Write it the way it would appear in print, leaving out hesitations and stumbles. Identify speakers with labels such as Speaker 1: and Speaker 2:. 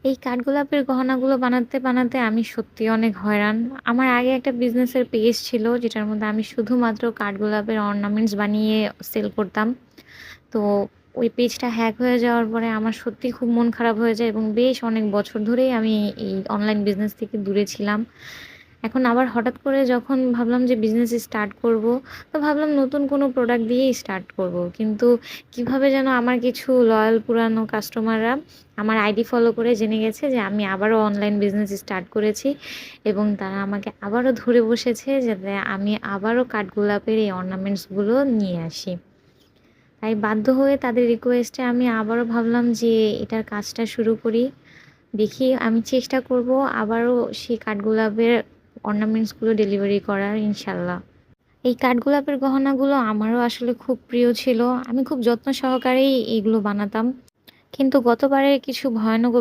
Speaker 1: এই কাঠগোলাপের গহনাগুলো বানাতে আমি সত্যিই অনেক হয়রান। আমার আগে একটা বিজনেসের পেজ ছিল যেটার মধ্যে আমি শুধুমাত্র কাঠগোলাপের অর্নামেন্টস বানিয়ে সেল করতাম। তো ওই পেজটা হ্যাক হয়ে যাওয়ার পরে আমার সত্যিই খুব মন খারাপ হয়ে যায় এবং বেশ অনেক বছর ধরেই আমি এই অনলাইন বিজনেস থেকে দূরে ছিলাম। এখন আবার হঠাৎ করে যখন ভাবলাম যে বিজনেস স্টার্ট করব, তো ভাবলাম নতুন কোনো প্রোডাক্ট দিয়েই স্টার্ট করব। কিন্তু কিভাবে যেন আমার কিছু লয়াল পুরানো কাস্টমাররা আমার আইডি ফলো করে জেনে গেছে যে আমি আবারও অনলাইন বিজনেস স্টার্ট করেছি এবং তারা আমাকে আবারও ধরে বসেছে যাতে আমি আবারও কাঠগোলাপের এই অর্নামেন্টসগুলো নিয়ে আসি। তাই বাধ্য হয়ে তাদের রিকোয়েস্টে আমি আবারও ভাবলাম যে এটার কাজটা শুরু করি। দেখি আমি চেষ্টা করব আবারও সেই কাঠগোলাপের অর্নামেন্টসগুলো ডেলিভারি করার ইনশাল্লাহ। এই কাঠগোলাপের গহনাগুলো আমারও আসলে খুব প্রিয় ছিল। আমি খুব যত্ন সহকারেই এগুলো বানাতাম। কিন্তু গতবারে কিছু ভয়ানক